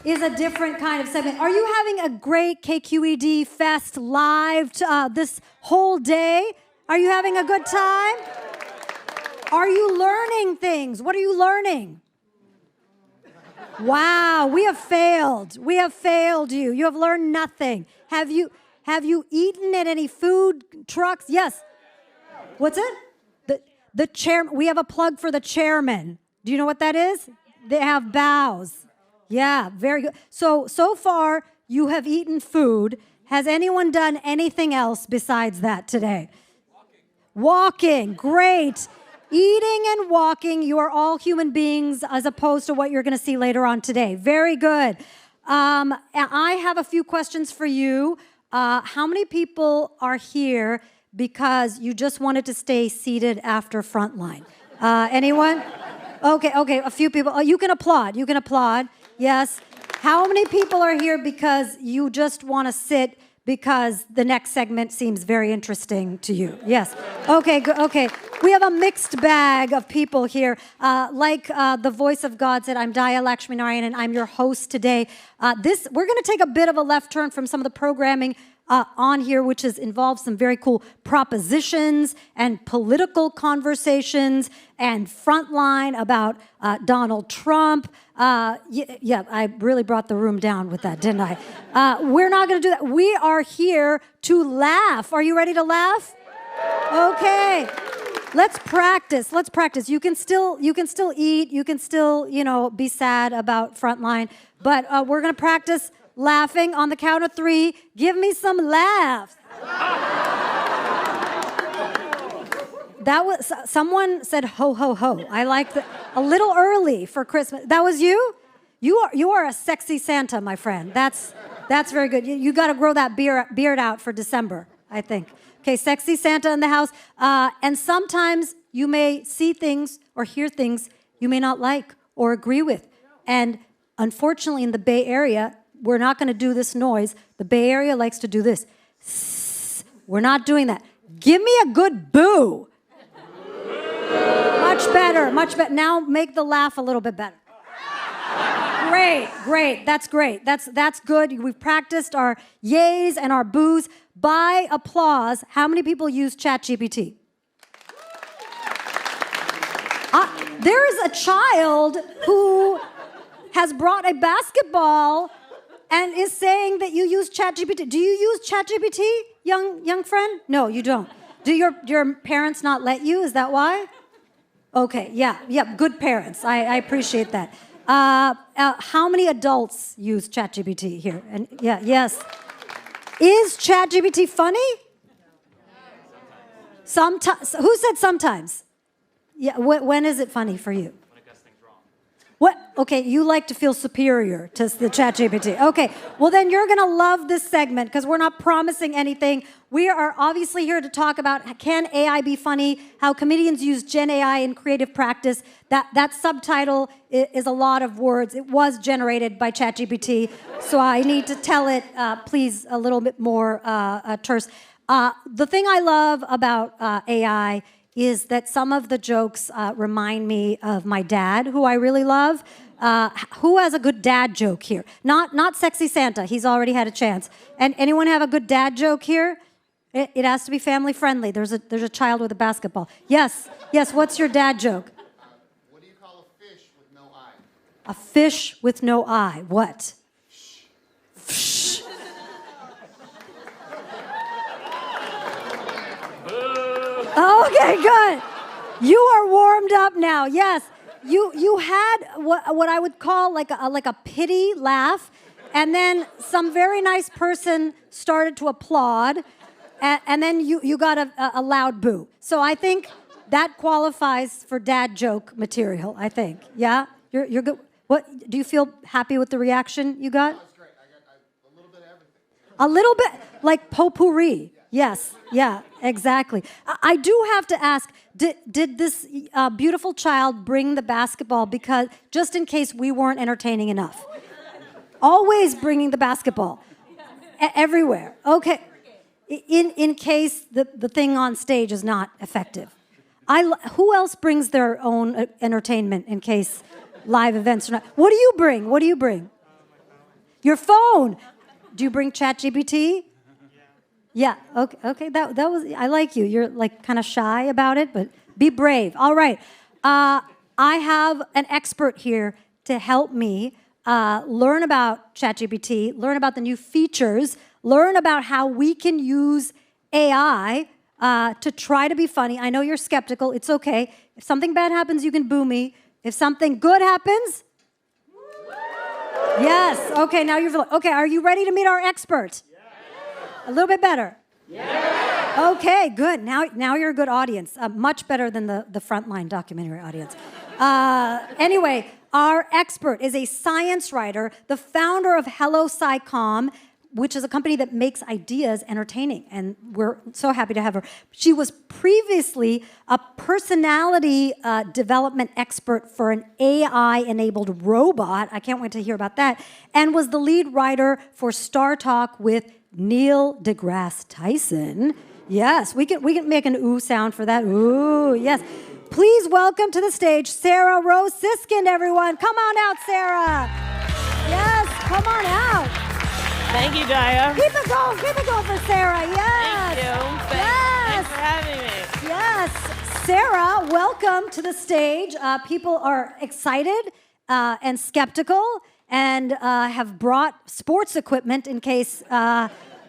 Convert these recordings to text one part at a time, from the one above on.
is a different kind of segment. Are you having a great KQED Fest live this whole day? Are you having a good time? Are you learning things? What are you learning? Wow, we have failed. We have failed you. You have learned nothing. Have you eaten at any food trucks? Yes. What's it? The chair. We have a plug for the chairman. Do you know what that is? They have bows. Yeah, very good. So far you have eaten food. Has anyone done anything else besides that today? Walking. Great. Eating and walking, you are all human beings as opposed to what you're going to see later on today. Very good. I have a few questions for you. How many people are here because you just wanted to stay seated after Frontline? Anyone? Okay, a few people. You can applaud. You can applaud. Yes. How many people are here because you just want to sit because the next segment seems very interesting to you? Yes. Okay, good. Okay. We have a mixed bag of people here. Like the voice of God said, I'm Dhaya Lakshminarayanan, and I'm your host today. We're going to take a bit of a left turn from some of the programming on here, which involves some very cool propositions and political conversations and Frontline about Donald Trump. Yeah, I really brought the room down with that, didn't I? We're not going to do that. We are here to laugh. Are you ready to laugh? Okay. Let's practice. Let's practice. You can still eat. You can still, be sad about Frontline. But we're going to practice laughing on the count of 3. Give me some laughs. That was someone said ho ho ho. I like that. A little early for Christmas. That was you? You are a sexy Santa, my friend. That's very good. You got to grow that beard out for December, I think. Okay, sexy Santa in the house. And sometimes you may see things or hear things you may not like or agree with. And unfortunately, in the Bay Area, we're not going to do this noise. The Bay Area likes to do this. We're not doing that. Give me a good boo. Much better, much better. Now make the laugh a little bit better. Great. That's great. That's good. We've practiced our yays and our boos. By applause, how many people use ChatGPT? There is a child who has brought a basketball and is saying that you use ChatGPT. Do you use ChatGPT, young friend? No, you don't. Do your parents not let you? Is that why? Okay, yeah, good parents. I appreciate that. How many adults use ChatGPT here? And yes. Is ChatGPT funny? Sometimes. Who said sometimes? Yeah. When is it funny for you? When it gets things wrong. What? Okay, you like to feel superior to the ChatGPT. Okay. Well, then you're gonna love this segment because we're not promising anything. We are obviously here to talk about can AI be funny? How comedians use Gen AI in creative practice. That subtitle is a lot of words. It was generated by ChatGPT, so I need to tell it, please, a little bit more terse. The thing I love about AI is that some of the jokes remind me of my dad, who I really love. Who has a good dad joke here? Not sexy Santa. He's already had a chance. And anyone have a good dad joke here? It has to be family friendly. There's a child with a basketball. Yes. What's your dad joke? What do you call a fish with no eye? A fish with no eye. What? Fish. Okay, good. You are warmed up now. Yes. You had what I would call like a pity laugh, and then some very nice person started to applaud. And then you got a loud boo. So I think that qualifies for dad joke material, I think. Yeah? You're good. What, do you feel happy with the reaction you got? That's great. I got a little bit of everything. A little bit, like potpourri. Yes, yeah, exactly. I do have to ask, did this beautiful child bring the basketball because just in case we weren't entertaining enough? Always bringing the basketball. Everywhere. Okay. In case the thing on stage is not effective. Who else brings their own entertainment in case live events are not? What do you bring? Your phone. Do you bring ChatGPT? Yeah. Okay. That was. I like you. You're like kind of shy about it, but be brave. All right. I have an expert here to help me learn about ChatGPT, learn about the new features, learn about how we can use AI to try to be funny. I know you're skeptical. It's okay. If something bad happens, you can boo me. If something good happens, yes. Okay. Now you're okay. Are you ready to meet our expert? A little bit better. Yeah. Okay, good. Now you're a good audience. Much better than the Frontline documentary audience. Anyway, our expert is a science writer, the founder of Hello SciComm, which is a company that makes ideas entertaining, and we're so happy to have her. She was previously a personality development expert for an AI-enabled robot. I can't wait to hear about that. And was the lead writer for StarTalk with Neil deGrasse Tyson. Yes, we can make an ooh sound for that. Ooh, yes. Please welcome to the stage Sarah Rose Siskind, everyone. Come on out, Sarah. Yes, come on out. Thank you, Dhaya. Keep it going for Sarah. Yes. Thank you. Yes. Thanks for having me. Yes. Sarah, welcome to the stage. People are excited and skeptical and have brought sports equipment in case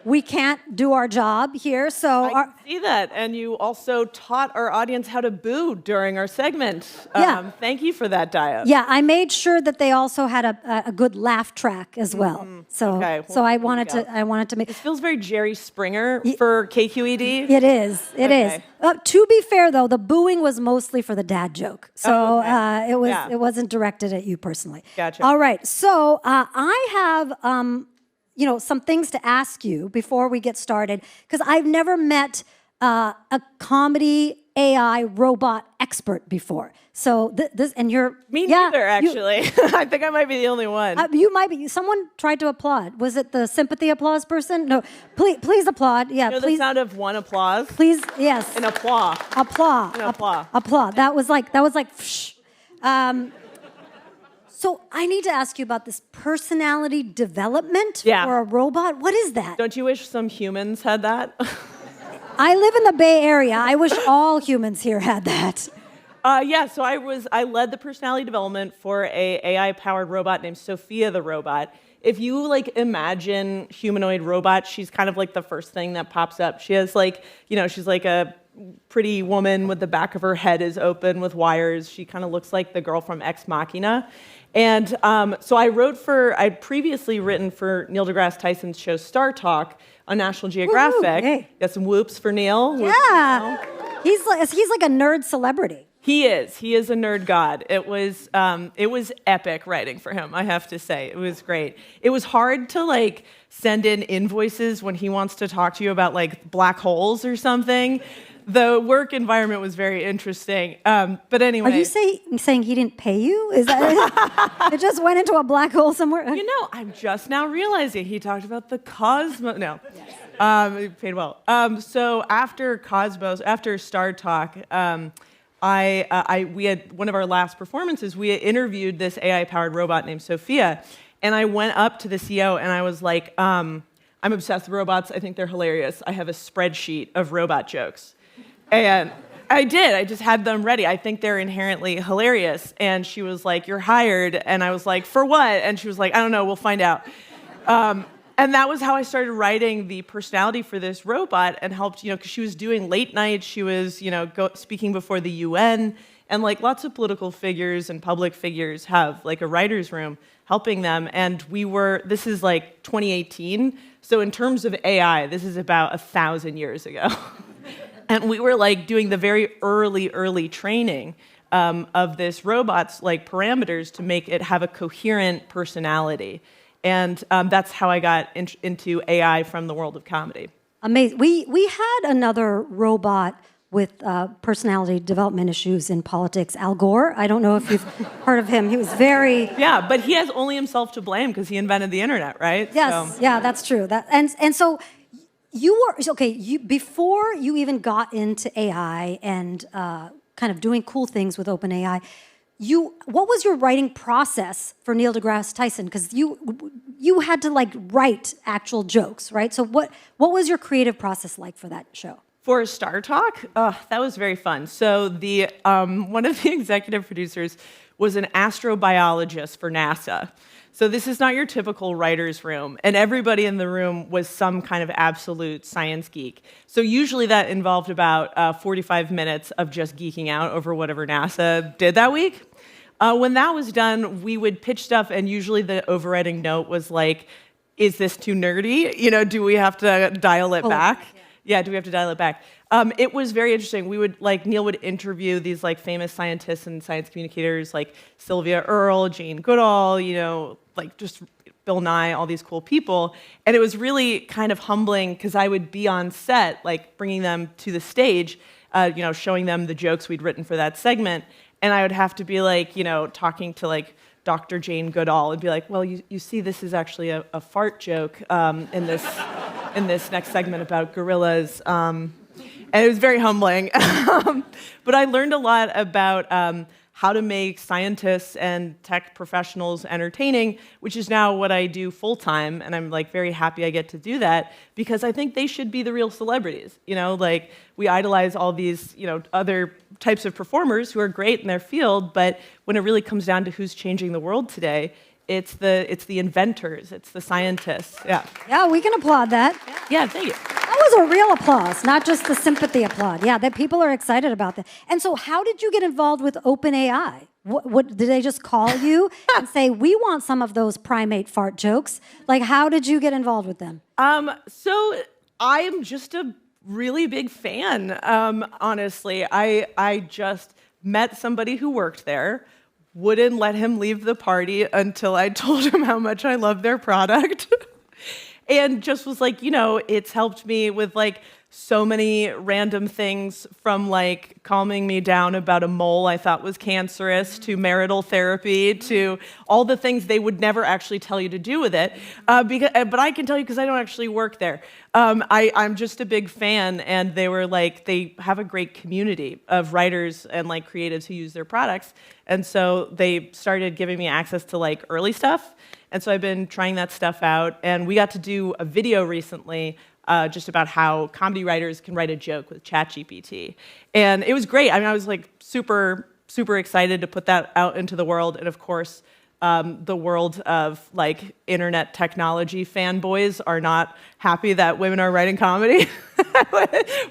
we can't do our job here. So I can see that. And you also taught our audience how to boo during our segment. Yeah. Thank you for that, Dhaya. Yeah, I made sure that they also had a good laugh track as well. So Okay, well, so I wanted to make. This feels very Jerry Springer for KQED. It is. It is. Okay. To be fair, though, the booing was mostly for the dad joke, so okay. it wasn't directed at you personally. Gotcha. All right. So I have some things to ask you before we get started, because I've never met a comedy AI robot expert before. So this, and you're Me neither, actually. I think I might be the only one. You might be. Someone tried to applaud. Was it the sympathy applause person? No. Please applaud. Yeah. You know please. the sound of one applause? Please. Yes. An applause. Applaud. An applause. Applaud. That was like. Psh. So I need to ask you about this personality development for a robot. What is that? Don't you wish some humans had that? I live in the Bay Area. I wish all humans here had that. So I led the personality development for a AI-powered robot named Sophia the robot. If you imagine humanoid robot, she's kind of like the first thing that pops up. She has she's like a pretty woman with the back of her head is open with wires. She kind of looks like the girl from Ex Machina. And so I'd previously written for Neil deGrasse Tyson's show StarTalk on National Geographic. Hey. Got some whoops for Neil. Yeah. He's like a nerd celebrity. He is a nerd god. It was epic writing for him, I have to say. It was great. It was hard to send in invoices when he wants to talk to you about black holes or something. The work environment was very interesting. But anyway. Are you saying he didn't pay you? Is that it? Just went into a black hole somewhere? I'm just now realizing he talked about the cosmos. No. He paid well. So after StarTalk, we had one of our last performances, we had interviewed this AI-powered robot named Sophia, and I went up to the CEO and I was like, I'm obsessed with robots. I think they're hilarious. I have a spreadsheet of robot jokes. And I did. I just had them ready. I think they're inherently hilarious. And she was like, you're hired. And I was like, for what? And she was like, I don't know. We'll find out. And that was how I started writing the personality for this robot and helped, because she was doing late nights. She was, speaking before the UN. And lots of political figures and public figures have a writer's room helping them. And this is 2018. So in terms of AI, this is about 1,000 years ago. And we were doing the very early training of this robot's parameters to make it have a coherent personality. And that's how I got into AI from the world of comedy. Amazing. We had another robot with personality development issues in politics, Al Gore. I don't know if you've heard of him. He was very... Yeah, but he has only himself to blame because he invented the internet, right? Yes, yeah, that's true. And so you were... before you even got into AI and kind of doing cool things with OpenAI, what was your writing process for Neil deGrasse Tyson? Because you you had to like write actual jokes, right? So what was your creative process like for that show? For StarTalk, that was very fun. So the one of the executive producers was an astrobiologist for NASA. So this is not your typical writer's room, and everybody in the room was some kind of absolute science geek. So usually that involved about 45 minutes of just geeking out over whatever NASA did that week. When that was done, we would pitch stuff, and usually the overriding note was like, is this too nerdy? You know, do we have to dial it back? Yeah, do we have to dial it back? It was very interesting. We would, like, Neil would interview these, like, famous scientists and science communicators, like Sylvia Earle, Jane Goodall, you know, like, just Bill Nye, all these cool people. And it was really kind of humbling because I would be on set, like, bringing them to the stage, you know, showing them the jokes we'd written for that segment. And I would have to be, like, you know, talking to, like, Dr. Jane Goodall and be like, well, you see, this is actually a fart joke in this next segment about gorillas. And it was very humbling. But I learned a lot about how to make scientists and tech professionals entertaining, which is now what I do full time. And I'm like very happy I get to do that because I think they should be the real celebrities. You know, like we idolize all these, you know, other types of performers who are great in their field, but when it really comes down to who's changing the world today, it's the inventors, it's the scientists. Yeah. Yeah, we can applaud that. Yeah, thank you. That was a real applause, not just the sympathy applaud. Yeah, that people are excited about that. And so how did you get involved with OpenAI? What did they just call you and say, we want some of those primate fart jokes? Like, how did you get involved with them? So I am just a really big fan, honestly. I just met somebody who worked there, wouldn't let him leave the party until I told him how much I love their product. And just was like, you know, it's helped me with like so many random things from like calming me down about a mole I thought was cancerous to marital therapy to all the things they would never actually tell you to do with it. But I can tell you because I don't actually work there. I'm just a big fan, and they were like, they have a great community of writers and like creatives who use their products. And so they started giving me access to like early stuff. And so I've been trying that stuff out. And we got to do a video recently just about how comedy writers can write a joke with ChatGPT. And it was great. I mean, I was like super, super excited to put that out into the world. And of course, the world of like internet technology fanboys are not happy that women are writing comedy,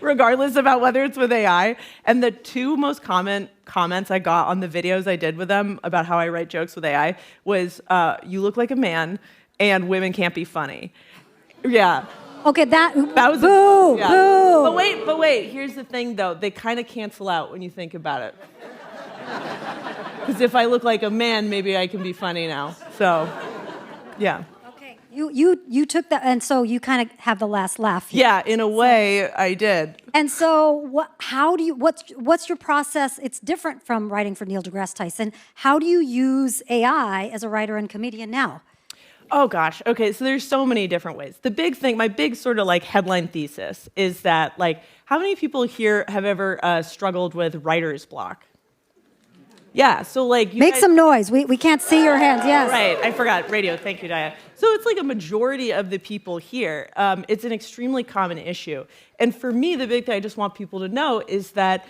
regardless about whether it's with AI. And the two most common comments I got on the videos I did with them about how I write jokes with AI was, you look like a man and women can't be funny. Yeah. Okay, that was boo, yeah. Boo. But wait, here's the thing though, they kind of cancel out when you think about it. Because if I look like a man, maybe I can be funny now. So, yeah. Okay, you took that, and so you kind of have the last laugh here. Yeah, in a way, I did. And so, what's your process? It's different from writing for Neil deGrasse Tyson. How do you use AI as a writer and comedian now? Oh gosh, okay, so there's so many different ways. The big thing, my big sort of like headline thesis is that like, how many people here have ever struggled with writer's block? Yeah, so like... Make some noise. We can't see your hands, yes. Right, I forgot. Radio, thank you, Dhaya. So it's like a majority of the people here. It's an extremely common issue. And for me, the big thing I just want people to know is that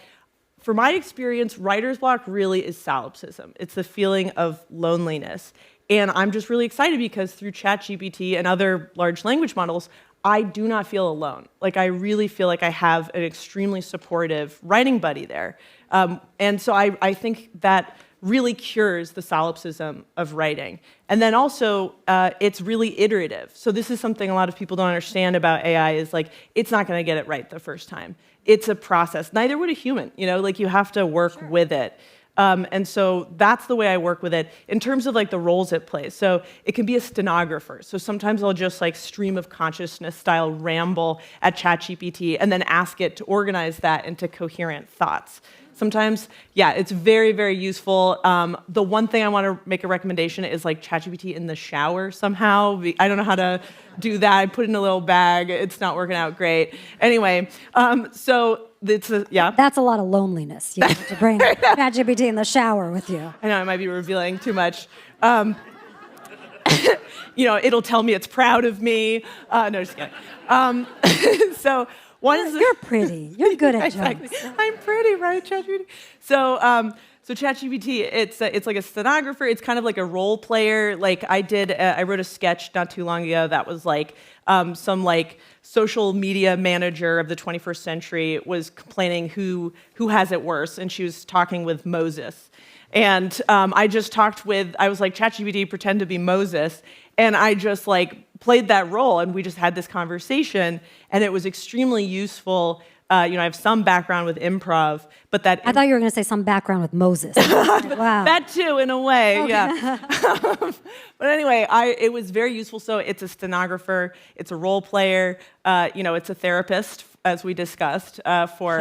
for my experience, writer's block really is solipsism. It's the feeling of loneliness. And I'm just really excited because through ChatGPT and other large language models, I do not feel alone. Like, I really feel like I have an extremely supportive writing buddy there. And so I think that really cures the solipsism of writing. And then also, it's really iterative. So this is something a lot of people don't understand about AI is like, it's not gonna get it right the first time. It's a process. Neither would a human, you know, like you have to work with it. And so that's the way I work with it in terms of like the roles it plays. So it can be a stenographer. So sometimes I'll just like stream of consciousness style ramble at ChatGPT and then ask it to organize that into coherent thoughts. Sometimes, yeah, it's very, very useful. The one thing I want to make a recommendation is like ChatGPT in the shower somehow. I don't know how to do that. I put it in a little bag. It's not working out great. Anyway, so it's yeah. That's a lot of loneliness. You have to bring ChatGPT in the shower with you. I know I might be revealing too much. It'll tell me it's proud of me. No, just kidding. So one is You're pretty. You're good at exactly. jokes. I'm pretty, right, ChatGPT? So ChatGPT, it's like a stenographer. It's kind of like a role player. Like I wrote a sketch not too long ago that was like some like social media manager of the 21st century was complaining who has it worse, and she was talking with Moses. And I was like, ChatGPT, pretend to be Moses, and I just like played that role, and we just had this conversation, and it was extremely useful. I have some background with improv, but I thought you were going to say some background with Moses. Wow. That too, in a way, Okay. yeah. But anyway, it was very useful. So it's a stenographer, it's a role player, it's a therapist, as we discussed, for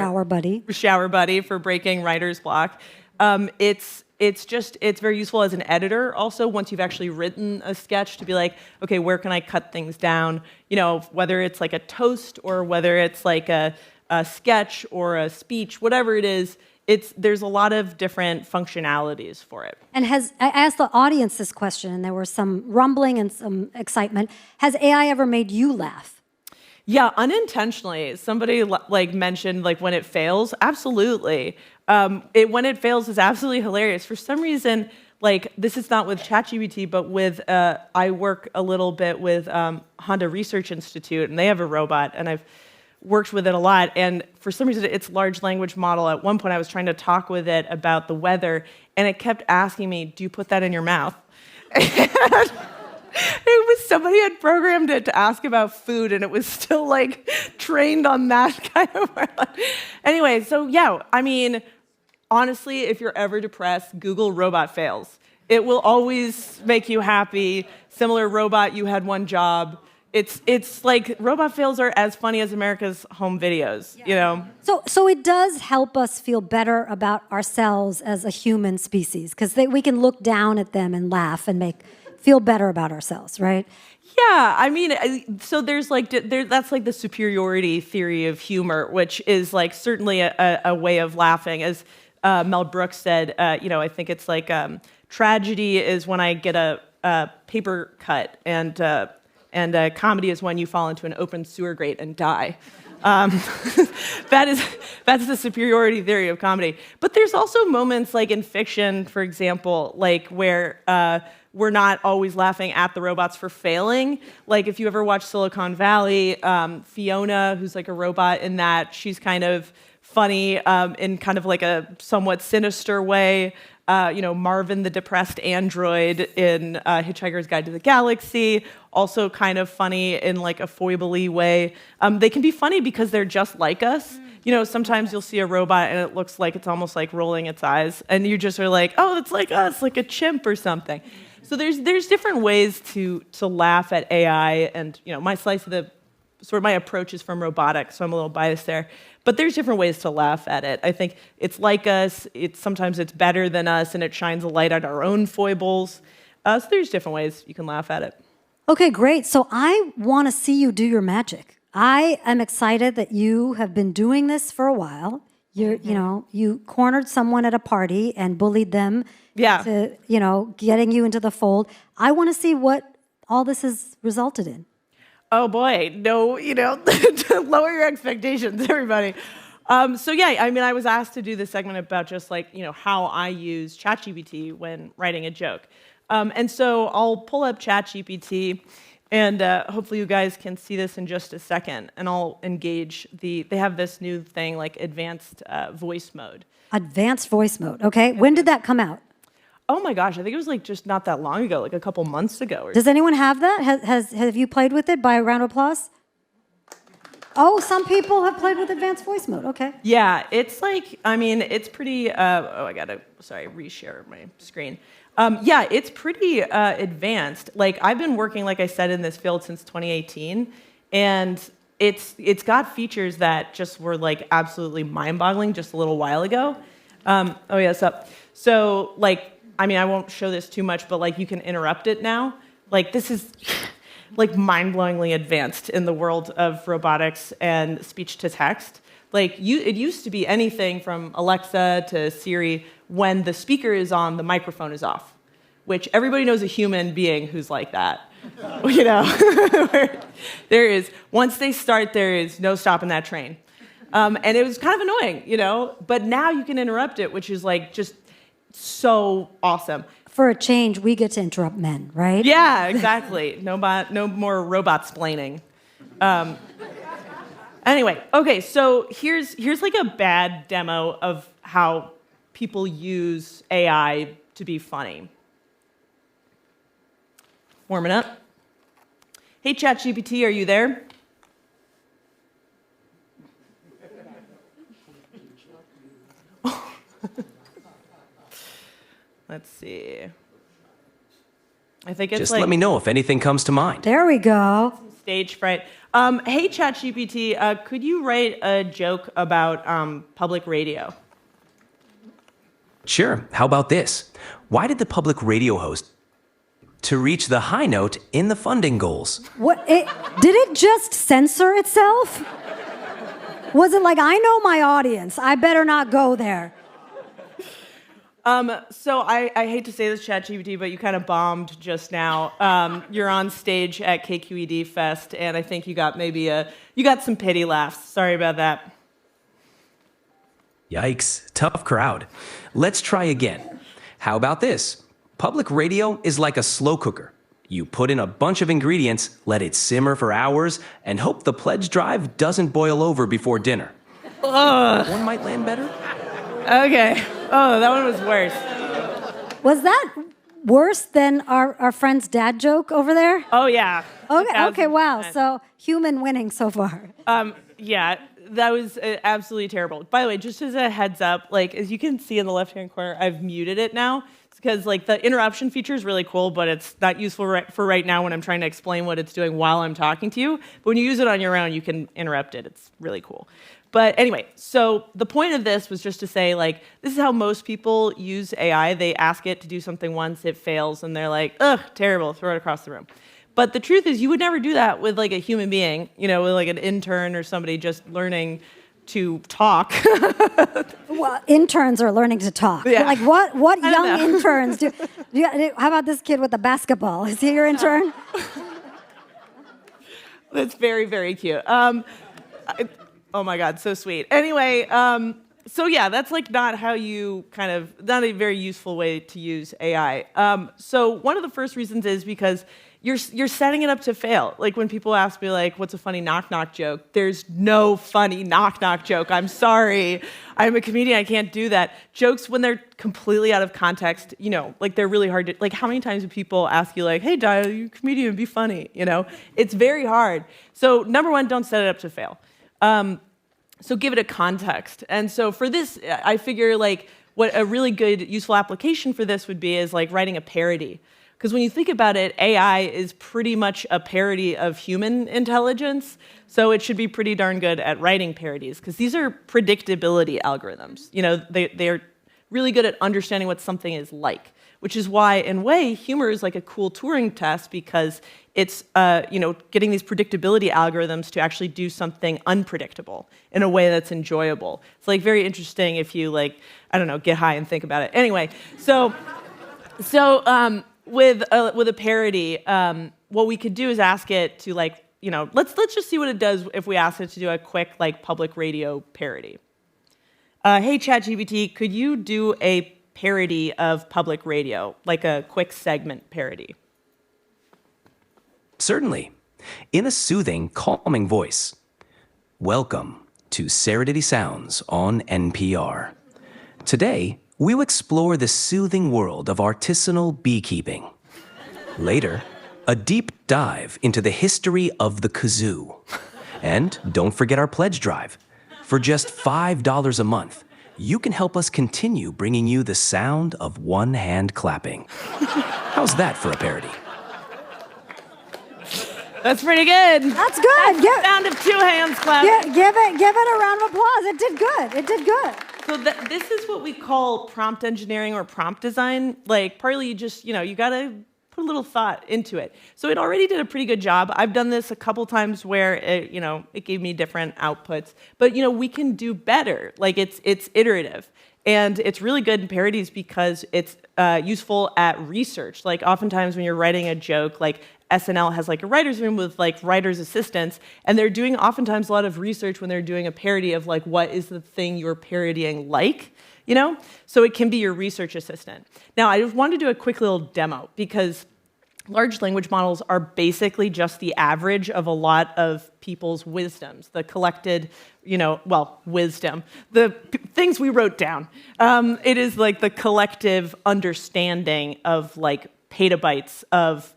shower buddy for breaking writer's block. It's very useful as an editor. Also, once you've actually written a sketch, to be like, okay, where can I cut things down? Whether it's like a toast or whether it's like a sketch or a speech, whatever it is, there's a lot of different functionalities for it. And I asked the audience this question, and there was some rumbling and some excitement. Has AI ever made you laugh? Yeah, unintentionally. Somebody mentioned when it fails. Absolutely. When it fails is absolutely hilarious. For some reason, this is not with ChatGPT, but I work a little bit with Honda Research Institute, and they have a robot, and I've worked with it a lot. And for some reason, its large language model, at one point I was trying to talk with it about the weather, and it kept asking me, do you put that in your mouth? It was somebody had programmed it to ask about food, and it was still trained on that kind of. Anyway, so yeah, honestly, if you're ever depressed, Google robot fails. It will always make you happy. Similar robot, you had one job. It's like robot fails are as funny as America's home videos, So it does help us feel better about ourselves as a human species, because we can look down at them and laugh and feel better about ourselves, right? Yeah, so there's that's the superiority theory of humor, which is certainly a way of laughing. As Mel Brooks said, I think it's tragedy is when I get a paper cut, and comedy is when you fall into an open sewer grate and die. That's the superiority theory of comedy. But there's also moments in fiction, for example, where we're not always laughing at the robots for failing. If you ever watch Silicon Valley, Fiona, who's a robot in that, she's kind of funny in kind of a somewhat sinister way. Marvin the depressed android in Hitchhiker's Guide to the Galaxy, also kind of funny in a foible-y way. They can be funny because they're just like us. Sometimes you'll see a robot and it looks like it's almost rolling its eyes, and you just are like, oh, it's like us, like a chimp or something. So there's different ways to laugh at AI, and my my approach is from robotics, so I'm a little biased there. But there's different ways to laugh at it. I think it's like us. Sometimes it's better than us, and it shines a light on our own foibles. So there's different ways you can laugh at it. Okay, great. So I want to see you do your magic. I am excited that you have been doing this for a while. You cornered someone at a party and bullied them to, getting you into the fold. I want to see what all this has resulted in. Oh boy, no, lower your expectations, everybody. I was asked to do this segment about just how I use ChatGPT when writing a joke. And so I'll pull up ChatGPT, and hopefully you guys can see this in just a second, and I'll engage they have this new thing advanced voice mode. Advanced voice mode, okay. When did that come out? Oh my gosh, I think it was just not that long ago, a couple months ago. Does anyone have that? Have you played with it? By a round of applause? Oh, some people have played with advanced voice mode. Okay. Yeah, it's it's pretty. I gotta reshare my screen. It's pretty advanced. I've been working, like I said, in this field since 2018, and it's got features that just were absolutely mind-boggling just a little while ago. So I won't show this too much, but you can interrupt it now. This is mind-blowingly advanced in the world of robotics and speech to text. It used to be anything from Alexa to Siri. When the speaker is on, the microphone is off. which everybody knows a human being who's like that. You know, there is, once they start, there is no stopping that train. And it was kind of annoying, you know, but now you can interrupt it, which is like just so awesome. For a change, we get to interrupt men, right? Yeah, exactly. No more robot-splaining. Anyway, okay, so here's like a bad demo of how people use AI to be funny. Warming up. Hey, ChatGPT, are you there? Let's see. I think it's Just like... let me know if anything comes to mind. There we go. Stage fright. Hey, ChatGPT, could you write a joke about public radio? Sure, how about this? Why did the public radio host to reach the high note in the funding goals? Did it just censor itself? Was it like, I know my audience, I better not go there? So I hate to say this, ChatGPT, but you kind of bombed just now. You're on stage at KQED Fest, and I think you got you got some pity laughs. Sorry about that. Yikes, tough crowd. Let's try again. How about this? Public radio is like a slow cooker. You put in a bunch of ingredients, let it simmer for hours, and hope the pledge drive doesn't boil over before dinner. One might land better. Okay. Oh, that one was worse. Was that worse than our friend's dad joke over there? Oh, yeah. Okay, wow. 1000%. So human winning so far. Yeah, that was absolutely terrible. By the way, just as a heads up, like as you can see in the left-hand corner, I've muted it now. It's because like the interruption feature is really cool, but it's not useful for right now when I'm trying to explain what it's doing while I'm talking to you. But when you use it on your own, you can interrupt it. It's really cool. But anyway, so the point of this was just to say, like, this is how most people use AI. They ask it to do something once, it fails, and they're like, ugh, terrible, throw it across the room. But the truth is, you would never do that with, like, a human being, you know, with, like, an intern or somebody just learning to talk. Well, interns are learning to talk. Yeah. Like, what young know. interns do? How about this kid with the basketball? Is he your intern? That's very, very cute. Oh my God, so sweet. Anyway, so yeah, that's like not how you not a very useful way to use AI. So one of the first reasons is because you're setting it up to fail. Like when people ask me like, what's a funny knock-knock joke? There's no funny knock-knock joke. I'm sorry. I'm a comedian, I can't do that. Jokes when they're completely out of context, you know, like they're really hard to, like how many times do people ask you like, hey, Dhaya, you're a comedian, be funny, you know? It's very hard. So number one, don't set it up to fail. So give it a context. And so for this, I figure like what a really good, useful application for this would be is like writing a parody. Because when you think about it, AI is pretty much a parody of human intelligence. So it should be pretty darn good at writing parodies. Because these are predictability algorithms. You know, they're really good at understanding what something is like. Which is why, in a way, humor is like a cool Turing test because it's, you know, getting these predictability algorithms to actually do something unpredictable in a way that's enjoyable. It's like very interesting if you like, I don't know, get high and think about it. Anyway, so with a parody, what we could do is ask it to like, you know, let's just see what it does if we ask it to do a quick like public radio parody. Hey, ChatGPT, could you do a parody of public radio, like a quick segment parody? Certainly. In a soothing, calming voice. Welcome to Serenity Sounds on NPR. Today, we'll explore the soothing world of artisanal beekeeping. Later, a deep dive into the history of the kazoo. And don't forget our pledge drive. For just $5 a month, you can help us continue bringing you the sound of one hand clapping. How's that for a parody? That's pretty good. That's good. That's the sound of two hands clapping. Give it a round of applause. It did good. It did good. So this is what we call prompt engineering or prompt design. Like partly you just, you know, you gotta put a little thought into it. So it already did a pretty good job. I've done this a couple times where it, you know, it gave me different outputs. But you know, we can do better. Like it's iterative. And it's really good in parodies because it's useful at research. Like oftentimes when you're writing a joke, like SNL has like a writer's room with like writer's assistants, and they're doing oftentimes a lot of research when they're doing a parody of like what is the thing you're parodying like, you know? So it can be your research assistant. Now, I just wanted to do a quick little demo because large language models are basically just the average of a lot of people's wisdoms, the collected, wisdom, the things we wrote down. It is like the collective understanding of like petabytes of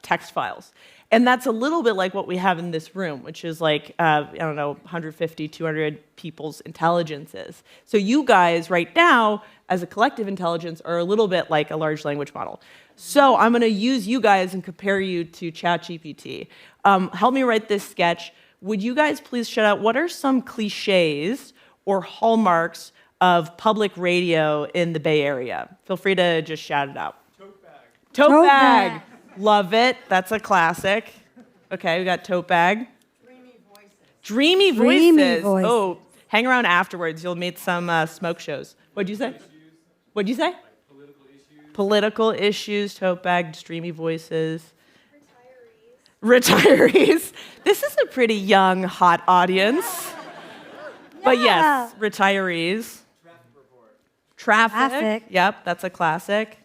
text files. And that's a little bit like what we have in this room, which is like, 150, 200 people's intelligences. So you guys right now, as a collective intelligence, are a little bit like a large language model. So I'm going to use you guys and compare you to ChatGPT. Help me write this sketch. Would you guys please shout out what are some cliches or hallmarks of public radio in the Bay Area? Feel free to just shout it out. Tote bag. Tote bag. Love it. That's a classic. Okay, we got tote bag. Dreamy voices. Dreamy Dreamy voices. voice. Oh, hang around afterwards. You'll meet some smoke shows. What'd you say? What'd you say? Political issues, tote bag, dreamy voices. Retirees. This is a pretty young, hot audience. But yes, retirees. Traffic. Yep, that's a classic.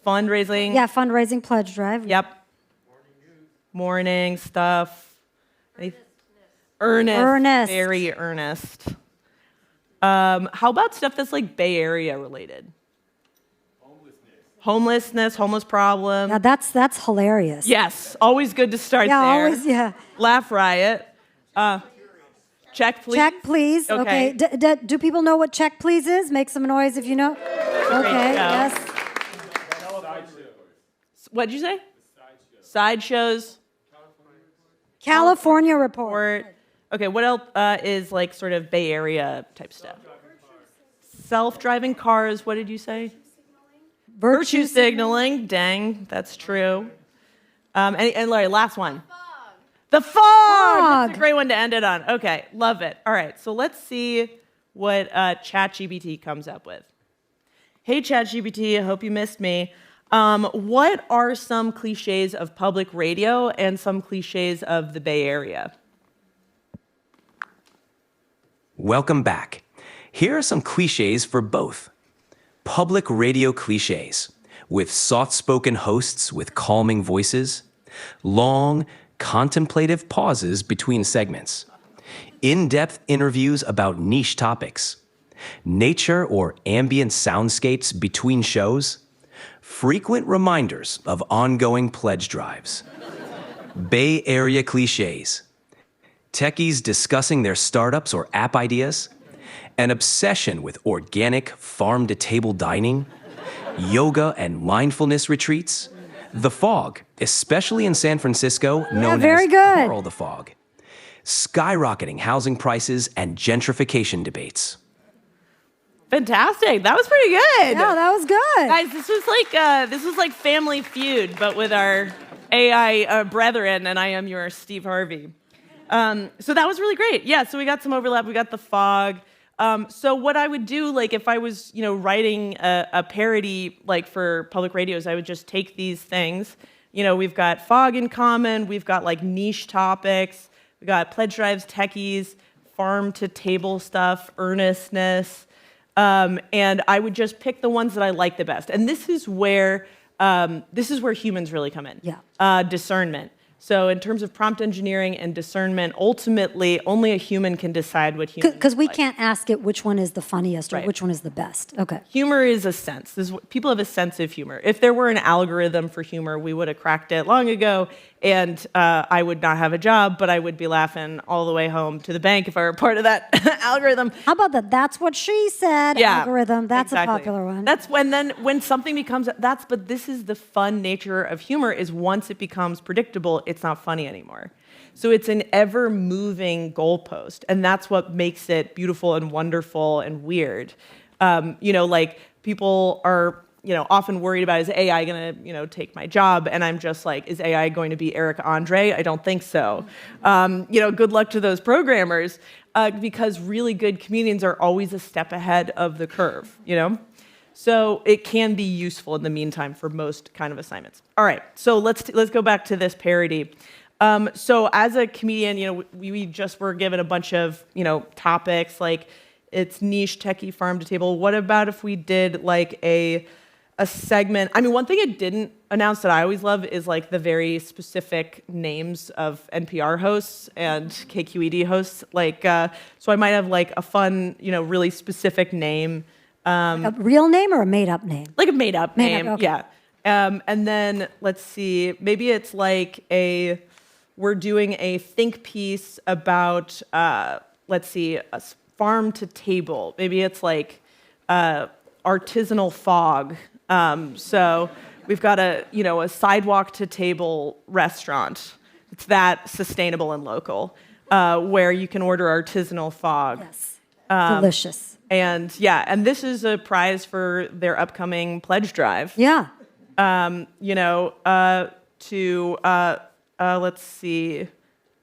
Fundraising. Yeah, fundraising pledge drive. Yep. Morning stuff. Earnest. Very earnest. How about stuff that's like Bay Area related? Homelessness, homeless problem. Yeah, that's hilarious. Yes, always good to start Yeah, there. always, yeah. Laugh riot. Check, please. Check, please. Okay. Do people know what check, please is? Make some noise if you know. Okay, yes. What did you say? Sideshows. California report. Okay, what else is like sort of Bay Area type stuff? Self-driving cars, what did you say? Virtue signaling, dang, that's true. And Larry, last one. The fog! That's a great one to end it on. Okay, love it. All right, so let's see what ChatGPT comes up with. Hey, ChatGPT, I hope you missed me. What are some cliches of public radio and some cliches of the Bay Area? Welcome back. Here are some cliches for both. Public radio cliches, with soft-spoken hosts with calming voices, long, contemplative pauses between segments, in-depth interviews about niche topics, nature or ambient soundscapes between shows, frequent reminders of ongoing pledge drives, Bay Area cliches, techies discussing their startups or app ideas, an obsession with organic farm-to-table dining, yoga and mindfulness retreats, the fog, especially in San Francisco, known as Carl the Fog, skyrocketing housing prices and gentrification debates. Fantastic. That was pretty good. Yeah, that was good. Guys, this was like Family Feud, but with our AI brethren, and I am your Steve Harvey. So that was really great. Yeah, so we got some overlap. We got the fog. So what I would do, like if I was, writing a parody like for public radios, I would just take these things. We've got fog in common. We've got like niche topics. We got pledge drives, techies, farm to table stuff, earnestness. And I would just pick the ones that I like the best. And this is where humans really come in. Yeah. Discernment. So in terms of prompt engineering and discernment, ultimately, only a human can decide what humans Because we like. can't ask it which one is the funniest or Right. which one is the best. Okay. Humor is a sense. People have a sense of humor. If there were an algorithm for humor, we would have cracked it long ago, and I would not have a job, but I would be laughing all the way home to the bank if I were part of that algorithm. How about that? That's what she said. Algorithm. That's exactly. a popular one. That's when something becomes but this is the fun nature of humor is once it becomes predictable, it's not funny anymore. So it's an ever-moving goalpost, and that's what makes it beautiful and wonderful and weird. Like people are, often worried about, is AI going to, take my job? And I'm just like, is AI going to be Eric Andre? I don't think so. Good luck to those programmers. because really good comedians are always a step ahead of the curve, you know? So it can be useful in the meantime for most kind of assignments. All right, so let's go back to this parody. So as a comedian, you know, we just were given a bunch of, you know, topics like it's niche, techie, farm to table. What about if we did like a segment? I mean, one thing it didn't announce that I always love is like the very specific names of NPR hosts and KQED hosts. Like, so I might have like a fun, you know, really specific name. Like a real name or a made-up name? Like a made-up name, okay. yeah. And then let's see, maybe it's like we're doing a think piece about, let's see, a farm to table. Maybe it's like artisanal fog. So we've got a sidewalk to table restaurant. It's that sustainable and local, where you can order artisanal fog. Yes, delicious. And this is a prize for their upcoming pledge drive. Yeah. Let's see.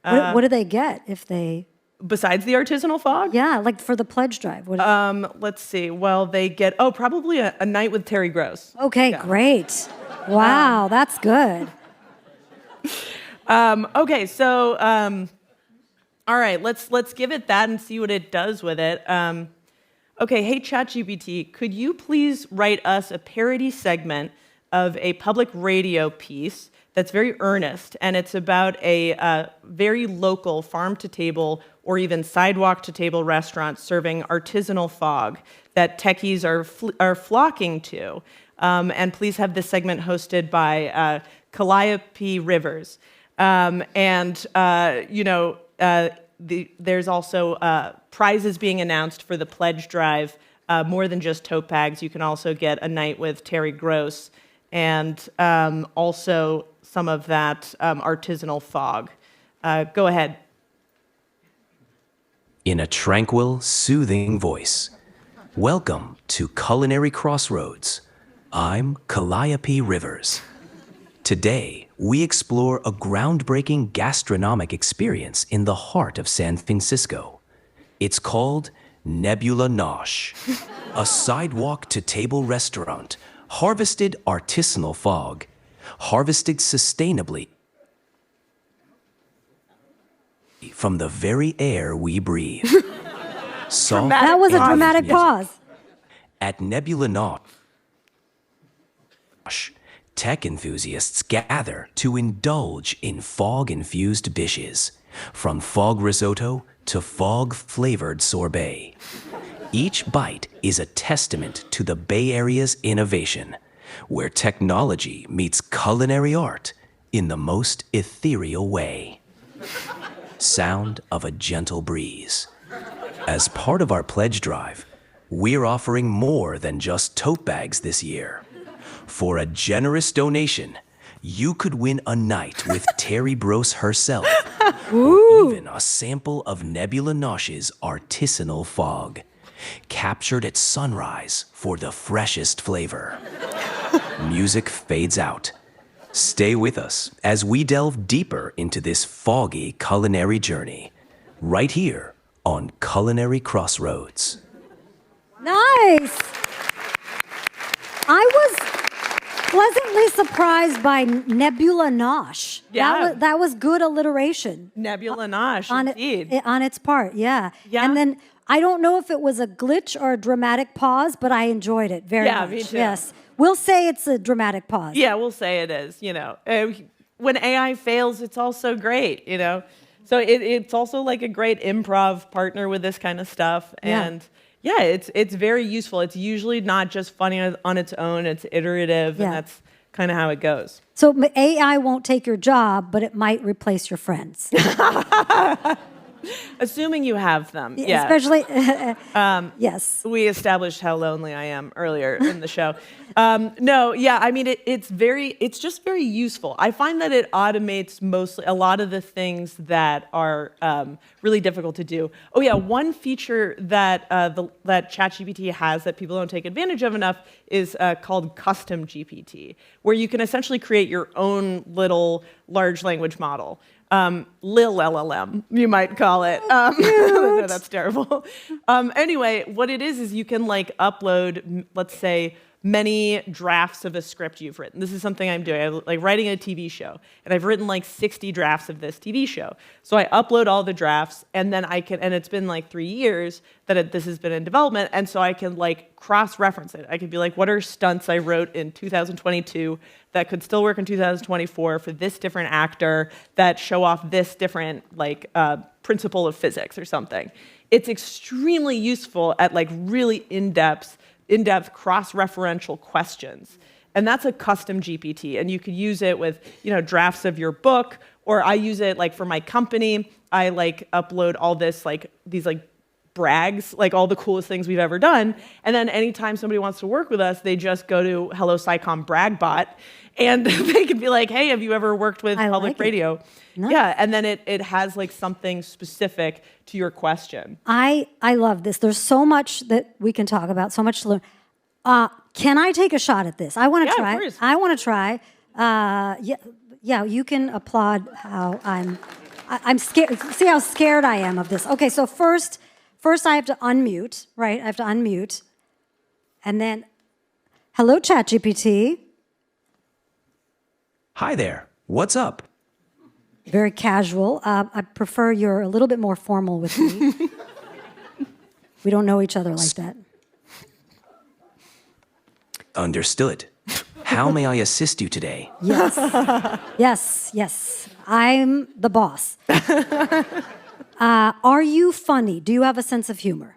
What do they get if they? Besides the artisanal fog? Yeah, like for the pledge drive. Let's see. Well, they get probably a night with Terry Gross. Okay, Yeah. great. Wow, that's good. Okay, so all right, let's give it that and see what it does with it. Okay, hey ChatGPT, could you please write us a parody segment of a public radio piece that's very earnest, and it's about a very local farm-to-table or even sidewalk-to-table restaurant serving artisanal fog that techies are flocking to. And please have this segment hosted by Calliope Rivers. There's also prizes being announced for the pledge drive, more than just tote bags. You can also get a night with Terry Gross and also some of that artisanal fog. Go ahead. In a tranquil, soothing voice, welcome to Culinary Crossroads. I'm Calliope Rivers. Today, we explore a groundbreaking gastronomic experience in the heart of San Francisco. It's called Nebula Nosh, a sidewalk-to-table restaurant, harvested artisanal fog, harvested sustainably from the very air we breathe. That was a dramatic pause. At Nebula Nosh, tech enthusiasts gather to indulge in fog-infused dishes, from fog risotto to fog-flavored sorbet. Each bite is a testament to the Bay Area's innovation, where technology meets culinary art in the most ethereal way. Sound of a gentle breeze. As part of our pledge drive, we're offering more than just tote bags this year. For a generous donation, you could win a night with Terry Gross herself, or even a sample of Nebula Nosh's artisanal fog, captured at sunrise for the freshest flavor. Music fades out. Stay with us as we delve deeper into this foggy culinary journey, right here on Culinary Crossroads. Nice. I was pleasantly surprised by Nebula Nosh. Yeah. That was good alliteration. Nebula Nosh, indeed. On its part, yeah. Yeah. And then I don't know if it was a glitch or a dramatic pause, but I enjoyed it very much. Me too. Yes. We'll say it's a dramatic pause. Yeah, we'll say it is, you know. When AI fails, it's also great, you know. So it's also like a great improv partner with this kind of stuff. And yeah, it's very useful. It's usually not just funny on its own, it's iterative, and that's kind of how it goes. So AI won't take your job, but it might replace your friends. Assuming you have them, yeah. Especially, yes. We established how lonely I am earlier in the show. I mean, it's just very useful. I find that it automates mostly a lot of the things that are really difficult to do. Oh yeah, one feature that that ChatGPT has that people don't take advantage of enough is called custom GPT, where you can essentially create your own little large language model. Lil LLM, you might call it. No, that's terrible. Anyway, what it is you can like upload, let's say, many drafts of a script you've written. This is something I'm doing. I'm like writing a TV show, and I've written like 60 drafts of this TV show. So I upload all the drafts, and then I can, and it's been like 3 years that this has been in development, and so I can like cross-reference it. I could be like, what are stunts I wrote in 2022 that could still work in 2024 for this different actor that show off this different like principle of physics or something. It's extremely useful at like really in-depth cross-referential questions. And that's a custom GPT. And you could use it with, drafts of your book, or I use it like for my company. I like upload all this, like these like brags, like all the coolest things we've ever done. And then anytime somebody wants to work with us, they just go to Hello SciComm Bragbot, and they could be like, hey, have you ever worked with public radio? Nice. Yeah, and then it has like something specific to your question. I love this. There's so much that we can talk about, so much to learn. Can I take a shot at this? I want to try. Of course. I want to try. Yeah, you can applaud how I'm scared. See how scared I am of this. Okay, so first I have to unmute, right? I have to unmute. And then, hello, ChatGPT. Hi there. What's up? Very casual. I prefer you're a little bit more formal with me. We don't know each other like that. Understood. How may I assist you today? Yes. Yes. I'm the boss. Are you funny? Do you have a sense of humor?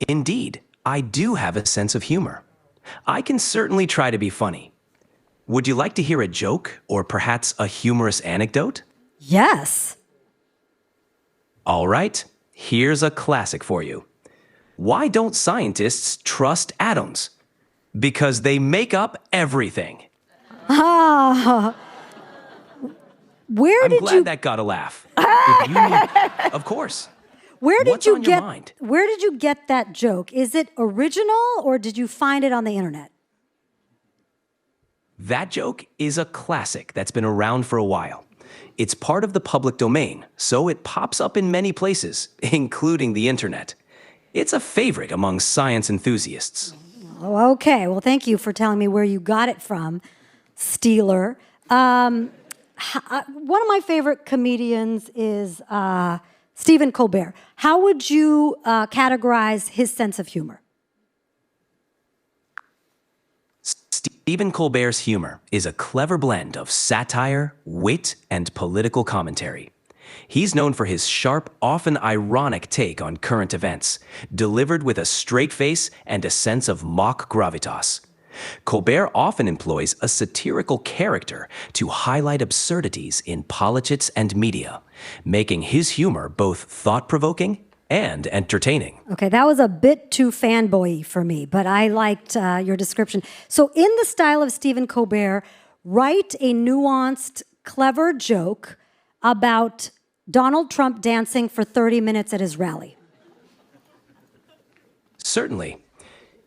Indeed, I do have a sense of humor. I can certainly try to be funny. Would you like to hear a joke or perhaps a humorous anecdote? Yes. All right, here's a classic for you. Why don't scientists trust atoms? Because they make up everything. Ah. I'm glad that got a laugh. If you need, of course. What's on your mind? Where did you get that joke? Is it original or did you find it on the internet? That joke is a classic that's been around for a while. It's part of the public domain, so it pops up in many places, including the internet. It's a favorite among science enthusiasts. Oh, okay. Well, thank you for telling me where you got it from, Steeler. One of my favorite comedians is Stephen Colbert. How would you categorize his sense of humor? Stephen Colbert's humor is a clever blend of satire, wit, and political commentary. He's known for his sharp, often ironic take on current events, delivered with a straight face and a sense of mock gravitas. Colbert often employs a satirical character to highlight absurdities in politics and media, making his humor both thought-provoking and entertaining. Okay, that was a bit too fanboy-y for me, but I liked your description. So in the style of Stephen Colbert, write a nuanced, clever joke about Donald Trump dancing for 30 minutes at his rally. Certainly.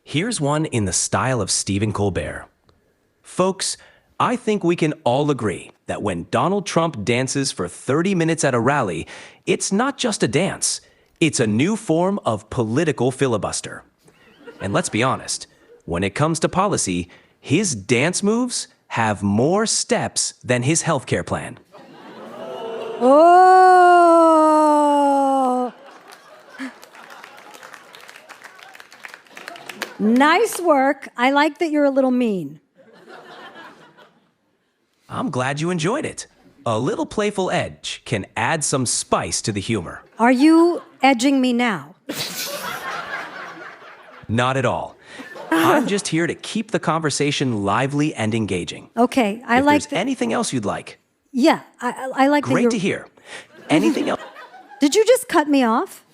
Here's one in the style of Stephen Colbert. Folks, I think we can all agree that when Donald Trump dances for 30 minutes at a rally, it's not just a dance. It's a new form of political filibuster. And let's be honest, when it comes to policy, his dance moves have more steps than his healthcare plan. Oh! Nice work. I like that you're a little mean. I'm glad you enjoyed it. A little playful edge can add some spice to the humor. Are you edging me now? Not at all. I'm just here to keep the conversation lively and engaging. Okay, I if like there's anything else you'd like. Yeah, I like that Great you're... to hear. Anything else? Did you just cut me off?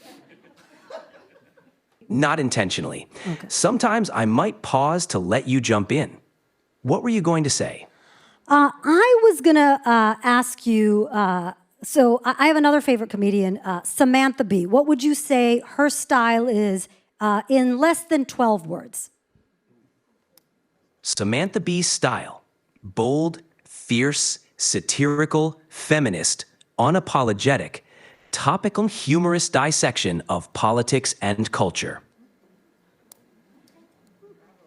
Not intentionally. Okay. Sometimes I might pause to let you jump in. What were you going to say? I was going to ask you, so I have another favorite comedian, Samantha Bee. What would you say her style is in less than 12 words? Samantha Bee's style. Bold, fierce, satirical, feminist, unapologetic, topical, humorous dissection of politics and culture.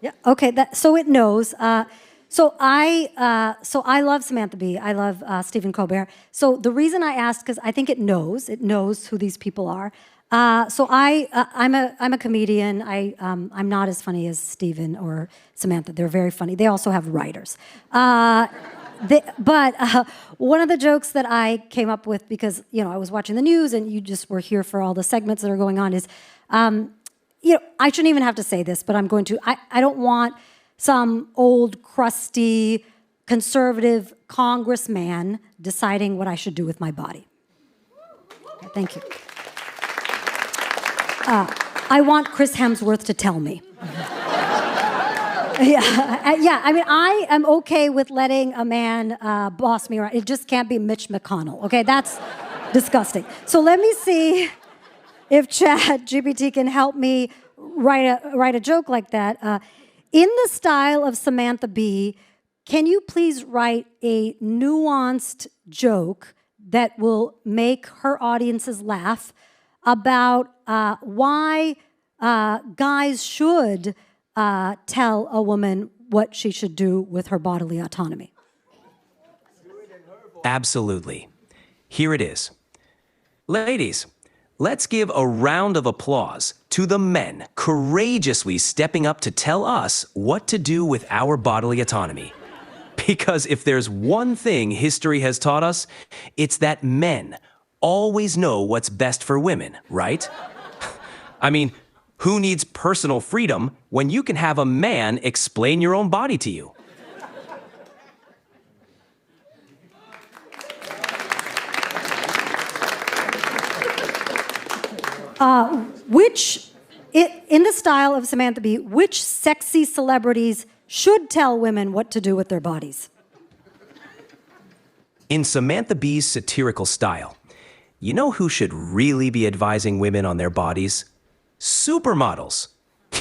Yeah. Okay. So it knows. So I love Samantha Bee. I love Stephen Colbert. So the reason I asked, because I think it knows who these people are. I'm a comedian. I'm not as funny as Stephen or Samantha. They're very funny. They also have writers. But one of the jokes that I came up with, because I was watching the news and you just were here for all the segments that are going on, is I shouldn't even have to say this, but I'm going to. I don't want some old, crusty, conservative congressman deciding what I should do with my body. Okay, thank you. I want Chris Hemsworth to tell me. Yeah. I mean, I am okay with letting a man boss me around. It just can't be Mitch McConnell. Okay, that's disgusting. So let me see if ChatGPT can help me write a joke like that. In the style of Samantha Bee, can you please write a nuanced joke that will make her audiences laugh about why guys should tell a woman what she should do with her bodily autonomy? Absolutely. Here it is. Ladies, let's give a round of applause to the men courageously stepping up to tell us what to do with our bodily autonomy. Because if there's one thing history has taught us, it's that men always know what's best for women, right? I mean, who needs personal freedom when you can have a man explain your own body to you? In the style of Samantha Bee, which sexy celebrities should tell women what to do with their bodies? In Samantha Bee's satirical style, you know who should really be advising women on their bodies? Supermodels.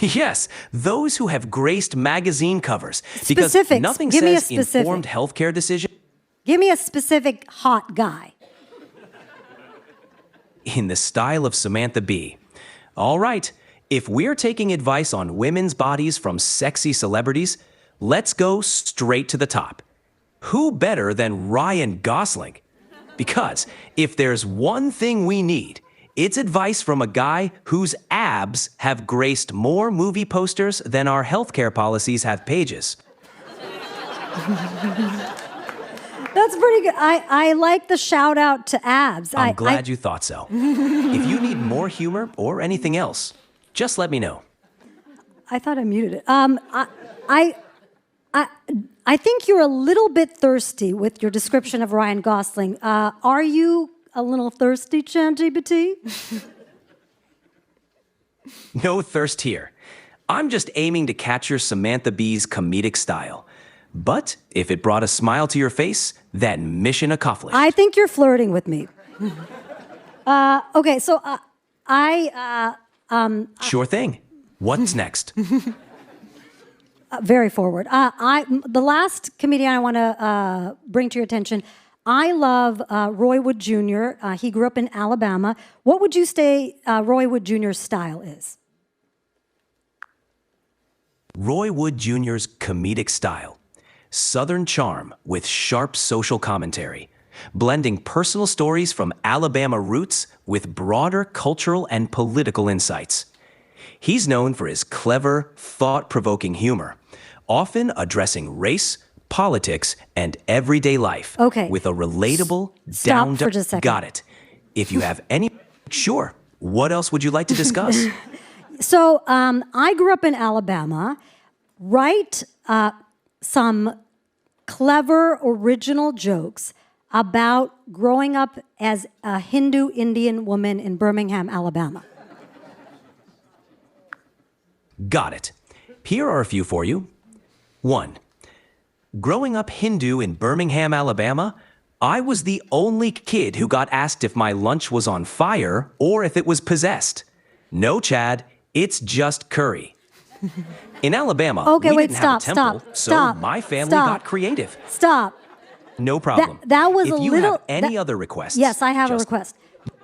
Yes, those who have graced magazine covers. Because Specifics. nothing Give me a says specific. informed healthcare decision. Give me a specific hot guy. In the style of Samantha Bee. All right, if we're taking advice on women's bodies from sexy celebrities, let's go straight to the top. Who better than Ryan Gosling? Because if there's one thing we need, it's advice from a guy whose abs have graced more movie posters than our healthcare policies have pages. That's pretty good. I like the shout out to abs. I'm glad you thought so. If you need more humor or anything else, just let me know. I thought I muted it. I think you're a little bit thirsty with your description of Ryan Gosling. Are you a little thirsty, ChatGPT? No thirst here. I'm just aiming to capture Samantha Bee's comedic style. But if it brought a smile to your face, then mission accomplished. I think you're flirting with me. Okay, so Sure thing. What's next? very forward. The last comedian I want to bring to your attention, I love Roy Wood Jr. He grew up in Alabama. What would you say Roy Wood Jr.'s style is? Roy Wood Jr.'s comedic style. Southern charm with sharp social commentary, blending personal stories from Alabama roots with broader cultural and political insights. He's known for his clever, thought-provoking humor, often addressing race, politics, and everyday life with a relatable, Stop for just a second. Got it. If you have any... Sure. What else would you like to discuss? So I grew up in Alabama. Write some clever, original jokes about growing up as a Hindu Indian woman in Birmingham, Alabama. Got it. Here are a few for you. 1. Growing up Hindu in Birmingham, Alabama, I was the only kid who got asked if my lunch was on fire or if it was possessed. No, Chad, it's just curry. In Alabama, we didn't have a temple, so my family got creative. Stop. No problem. That was if a you little. have any other requests, Yes, I have a just- request.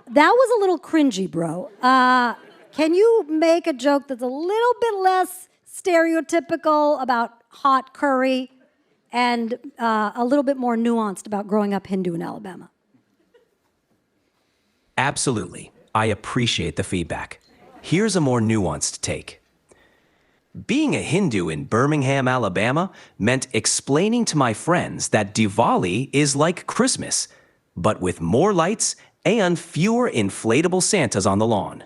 That was a little cringy, bro. Can you make a joke that's a little bit less stereotypical about hot curry and a little bit more nuanced about growing up Hindu in Alabama? Absolutely. I appreciate the feedback. Here's a more nuanced take. Being a Hindu in Birmingham, Alabama, meant explaining to my friends that Diwali is like Christmas, but with more lights and fewer inflatable Santas on the lawn.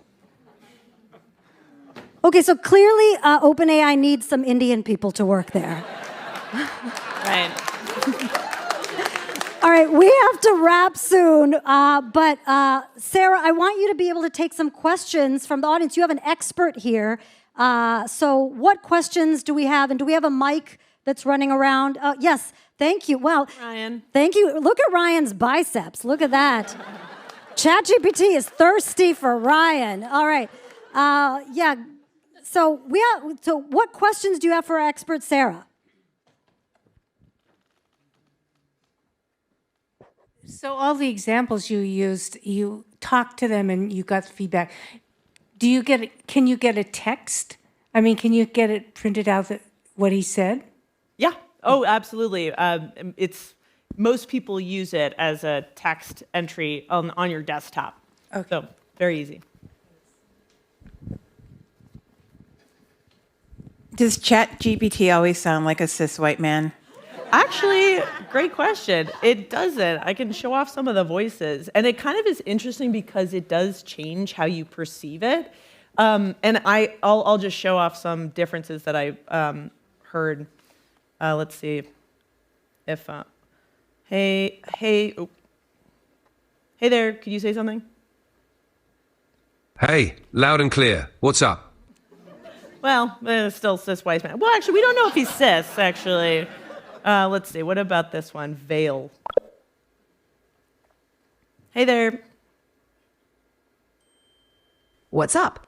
Okay, so clearly OpenAI needs some Indian people to work there. Right. All right, we have to wrap soon, but Sarah, I want you to be able to take some questions from the audience. You have an expert here. So what questions do we have? And do we have a mic that's running around? Yes, thank you. Well, Ryan. Thank you. Look at Ryan's biceps. Look at that. ChatGPT is thirsty for Ryan. All right. Yeah. So what questions do you have for our expert, Sarah? So all the examples you used, you talked to them and you got feedback. Can you get a text? I mean, can you get it printed out what he said? Yeah. Oh, absolutely. Most people use it as a text entry on your desktop. Okay. So very easy. Does ChatGPT always sound like a cis white man? Actually, great question. It doesn't. I can show off some of the voices. And it kind of is interesting because it does change how you perceive it. And I'll just show off some differences that I heard. Let's see if, hey there, could you say something? Hey, loud and clear. What's up? Well, still cis white man. Well, actually, we don't know if he's cis, actually. Let's see, what about this one? Vale. Hey there. What's up?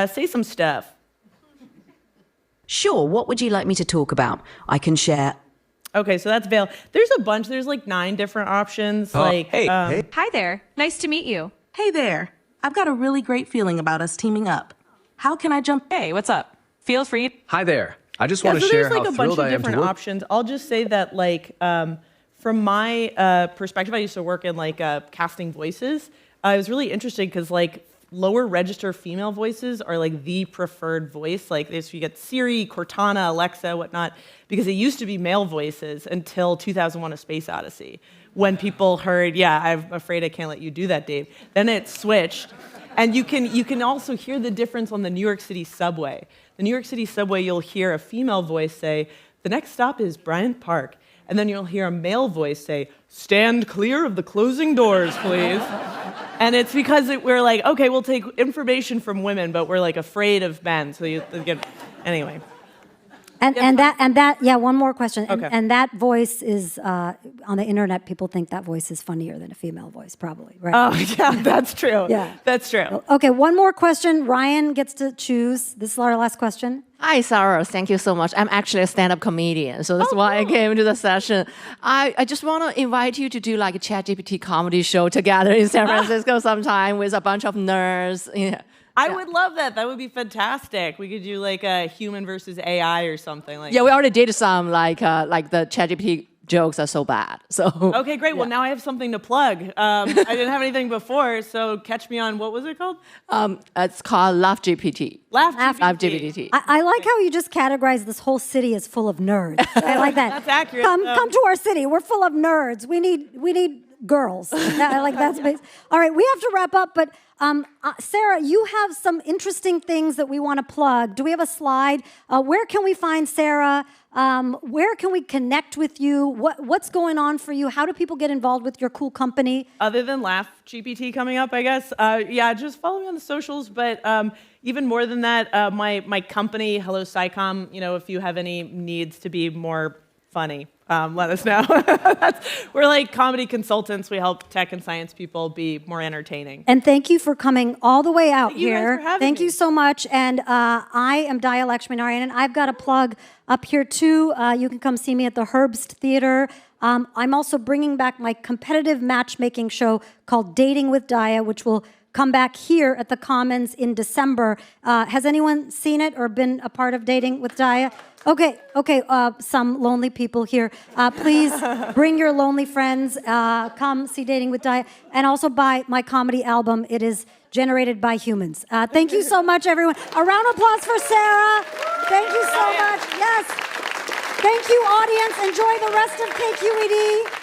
Say some stuff. Sure, what would you like me to talk about? I can share. Okay, so that's Vale. There's a bunch. There's like 9 different options. hey. Hi there. Nice to meet you. Hey there. I've got a really great feeling about us teaming up. How can I jump? Hey, what's up? Feel free. Hi there. I just Yeah, want so to share there's like how a bunch thrilled of I am to different work. options. I'll just say that like from my perspective, I used to work in like casting voices. It was really interesting because like lower register female voices are like the preferred voice. Like this, you get Siri, Cortana, Alexa, whatnot, because it used to be male voices until 2001: A Space Odyssey, when people heard, "Yeah, I'm afraid I can't let you do that, Dave." Then it switched, and you can also hear the difference on the New York City subway. The New York City subway, you'll hear a female voice say, "The next stop is Bryant Park," and then you'll hear a male voice say, "Stand clear of the closing doors, please." And it's because we're like, okay, we'll take information from women, but we're like afraid of men. So you get, anyway. And that yeah, one more question. Okay. And that voice is on the internet. People think that voice is funnier than a female voice, probably, right? Oh yeah, that's true. Yeah. That's true. Okay, one more question. Ryan gets to choose. This is our last question. Hi, Sarah Rose. Thank you so much. I'm actually a stand-up comedian, so that's why I came to the session. I just want to invite you to do like a ChatGPT comedy show together in San Francisco sometime with a bunch of nerds. I would love that. That would be fantastic. We could do like a human versus AI or something like. Yeah, we already did some like the ChatGPT jokes are so bad. So okay, great. Well, now I have something to plug. I didn't have anything before, so catch me on what was it called? It's called Laugh GPT. Laugh GPT. I like how you just categorize this whole city as full of nerds. I like that. That's accurate. Come to our city. We're full of nerds. We need girls. I like that space. All right, we have to wrap up, but Sarah, you have some interesting things that we want to plug. Do we have a slide? Where can we find Sarah? Where can we connect with you? What's going on for you? How do people get involved with your cool company? Other than Laugh GPT coming up, I guess. Yeah, just follow me on the socials. But even more than that, my company, Hello SciComm, if you have any needs to be more funny, let us know. We're like comedy consultants. We help tech and science people be more entertaining. And thank you for coming all the way out You guys here. for having Thank me. you so much. And I am Dhaya Lakshminarayanan. I've got a plug up here too. You can come see me at the Herbst Theater. I'm also bringing back my competitive matchmaking show called Dating with Dhaya, which will come back here at the Commons in December. Has anyone seen it or been a part of Dating with Dhaya? Okay, some lonely people here. Please bring your lonely friends. Come see Dating with Dhaya. And also buy my comedy album. It is generated by humans. Thank you so much, everyone. A round of applause for Sarah. Thank you so much. Yes. Thank you, audience. Enjoy the rest of KQED.